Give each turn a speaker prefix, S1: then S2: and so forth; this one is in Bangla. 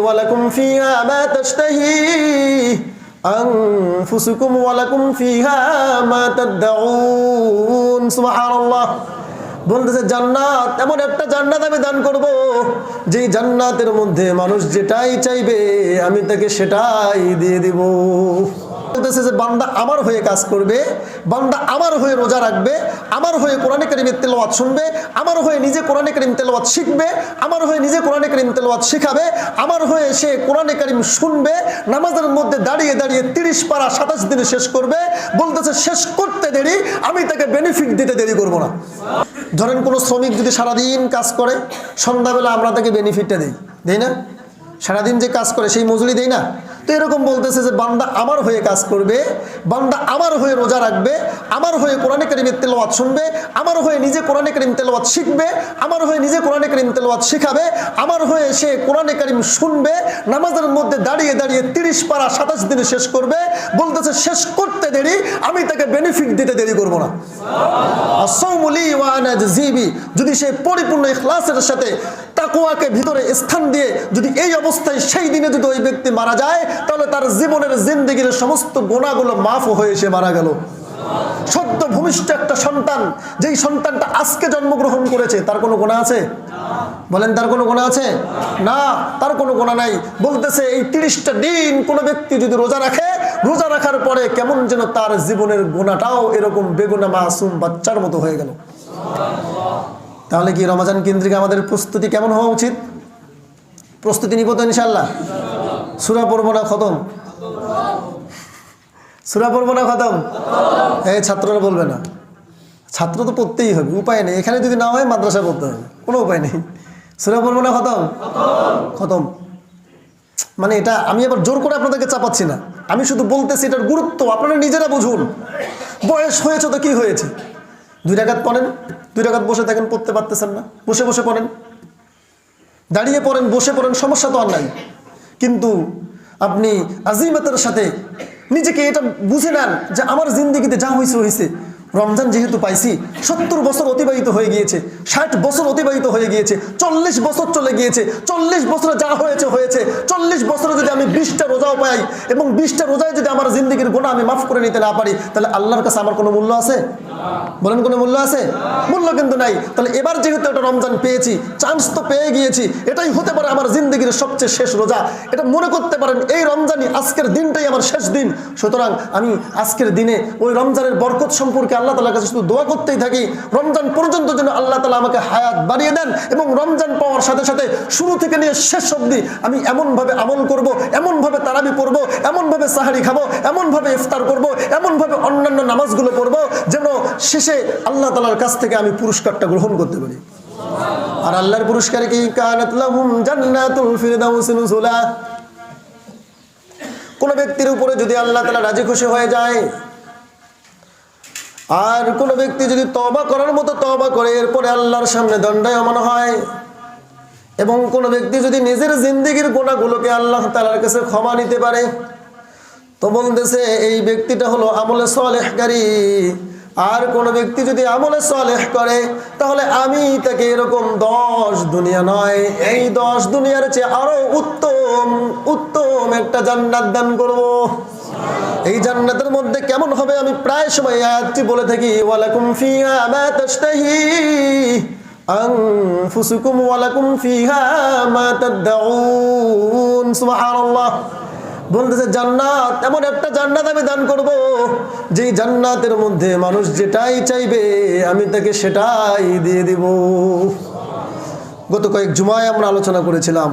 S1: ওয়ালাকুম ফিহা মা তাশতাহি আনফুসুকুম ওয়ালাকুম ফিহা মা তাদউন। সুবহানাল্লাহ। বলতেছে জান্নাত, এমন একটা জান্নাত আমি দান করব যেই জান্নাতের মধ্যে মানুষ যেটাই চাইবে আমি তাকে সেটাই দিয়ে দিব। বলতেছে যে বান্দা আমার হয়ে কাজ করবে, বান্দা আমার হয়ে রোজা রাখবে, আমার হয়ে কোরআনে কারীমের তেলাওয়াত শুনবে, আমার হয়ে নিজে কোরআনে কারীম তেলাওয়াত শিখবে, আমার হয়ে নিজে কোরআনে কারীম তেলাওয়াত শিখাবে, আমার হয়ে সে কোরআনে কারীম শুনবে, নামাজের মধ্যে দাঁড়িয়ে দাঁড়িয়ে 30 পারা 27 দিনে শেষ করবে। বলতেছে শেষ করতে দেরি, আমি তাকে বেনিফিট দিতে দেরি করব না। ধরেন কোনো শ্রমিক যদি সারাদিন কাজ করে, সন্ধ্যাবেলা আমরা তাকে বেনিফিটটা দেই না? সারাদিন যে কাজ করে সেই মজুরি দেই না? তো এরকম বলতেছে যে বান্দা আমার হয়ে কাজ করবে, বান্দা আমার হয়ে রোজা রাখবে, আমার হয়ে কোরআনে কারীমের তেলাওয়াত শুনবে, আমার হয়ে নিজে কোরআনে কারীম তেলাওয়াত শিখবে, আমার হয়ে নিজে কোরআনে কারীম তেলাওয়াত শিখাবে, আমার হয়ে সে কোরআনে কারীম শুনবে, নামাজের মধ্যে দাঁড়িয়ে দাঁড়িয়ে 30 পারা 27 দিনে শেষ করবে। বলতেছে শেষ করতে দেরি, আমি তাকে বেনিফিট দিতে দেরি করব না। আসসাউমুলি ওয়া আনা আজজিবি। যদি সে পরিপূর্ণ ইখলাসের সাথে তাকওয়াকে ভিতরে স্থান দিয়ে যদি এই অবস্থায় সেই দিনে যদি ওই ব্যক্তি মারা যায়, তাহলে তার জীবনের জিন্দেগির সমস্ত গুনাহগুলো মাফ হয়ে সে মারা গেল। সদ্য ভূমিষ্ঠ একটা সন্তান, যেই সন্তানটা আজকে জন্মগ্রহণ করেছে, তার কোনো গুনাহ আছে? বলেন, তার কোনো গুনাহ আছে? না, তার কোনো গুনাহ নাই। বলতেছে এই 30টা দিন কোনো ব্যক্তি যদি রোজা রাখে, রোজা রাখার পরে কেমন যেন তার জীবনের গুনাহটাও এরকম বেগুনাহ মাসুম বাচ্চার মতো হয়ে গেল। তাহলে কি রমজান কেন্দ্রিক আমাদের প্রস্তুতি কেমন হওয়া উচিত? প্রস্তুতি নিব তো ইনশাআল্লাহ? সূরা পড়বো না খতম? সূরা পড়বো না খতম? এই ছাত্ররা বলবে না, ছাত্র তো পড়তেই হবে, উপায় নেই। এখানে যদি না হয় মাদ্রাসা পড়তে হবে, কোনো উপায় নেই। সূরা পড়বো না খতম? খতম। মানে এটা আমি আবার জোর করে আপনাদেরকে চাপাচ্ছি না, আমি শুধু বলতেছি এটার গুরুত্ব আপনারা নিজেরা বুঝুন। বয়স হয়েছে তো কি হয়েছে, 2 রাকাত পড়েন, 2 রাকাত বসে থাকেন, পড়তে পারতেছেন না, বসে বসে পড়েন, দাঁড়িয়ে পড়েন, বসে পড়েন, সমস্যা তো আর নাই। কিন্তু আপনি আজিমতের সাথে নিজেকে এটা বুঝে নেন যে আমার জিন্দেগিতে যা হয়েছে হয়েছে, রমজান যেহেতু পাইছি, 70 বছর অতিবাহিত হয়ে গিয়েছে, 60 বছর অতিবাহিত হয়ে গিয়েছে, 40 বছর চলে গিয়েছে, 40 বছরে যা হয়েছে হয়েছে। 40 বছরে যদি আমি 20টা রোজাও পাই এবং 20টা রোজায় যদি আমার জিন্দেগির গুনাহ আমি মাফ করে নিতে না পারি, তাহলে আল্লাহর কাছে আমার কোনো মূল্য আছে? বলেন, কোনো মূল্য আছে? মূল্য কিন্তু নাই। তাহলে এবার যেহেতু একটা রমজান পেয়েছি, চান্স তো পেয়ে গিয়েছি, এটাই হতে পারে আমার জিন্দেগির সবচেয়ে শেষ রোজা। এটা মনে করতে পারেন এই রমজানই, আজকের দিনটাই আমার শেষ দিন। সুতরাং আমি আজকের দিনে ওই রমজানের বরকত সম্পর্কে আল্লাহ তাআলার কাছে শুধু দোয়া করতেই থাকি, রমজান পর্যন্ত যেন আল্লাহ তাআলা আমাকে হায়াত বাড়িয়ে দেন, এবং রমজান পাওয়ার সাথে সাথে শুরু থেকে নিয়ে শেষ অবধি আমি এমনভাবে আমল করব, এমনভাবে তারাবি পড়ব, এমনভাবে সাহারি খাবো, এমনভাবে ইফতার করব, এমনভাবে অন্যান্য নামাজগুলো পড়ব, যেন শেষে আল্লাহ তাআলার কাছ থেকে আমি পুরস্কারটা গ্রহণ করতে পারি। আর আল্লাহর পুরস্কার কি? কানাত লাহুম জান্নাতুল ফিরদাউস নুজুলা। কোন ব্যক্তির উপরে যদি আল্লাহ তাআলা রাজি খুশি হয়ে যায়, আর কোন ব্যক্তি যদি তওবা করার মতো তওবা করে এরপরে আল্লাহর সামনে দণ্ডায়মান হয়, এবং কোন ব্যক্তি যদি নিজের জিন্দেগির গুনাহগুলোকে আল্লাহ তাআলার কাছে ক্ষমা নিতে পারে, তো বলতেছে এই ব্যক্তিটা হলো আমলে সালেহকারী। আর কোন ব্যক্তি যদি আমলে সালেহ করে, তাহলে আমি তাকে এরকম 10 দুনিয়া নয়, এই 10 দুনিয়ার চেয়ে আরো উত্তম উত্তম একটা জান্নাত দান করব। এই জান্নাতের মধ্যে কেমন হবে আমি প্রায় সময় আয়াতটি বলে থাকি, ওয়ালাকুম ফিহা মা তাশতাহি আনফুসুকুম ওয়ালাকুম ফিহা মা তাদউন। সুবহানাল্লাহ। বলতেছে জান্নাত, এমন একটা জান্নাত আমি দান করব যেই জান্নাতের মধ্যে মানুষ যেটাই চাইবে আমি তাকে সেটাই দিয়ে দিব। গত কয়েক জুমায় আমরা আলোচনা করেছিলাম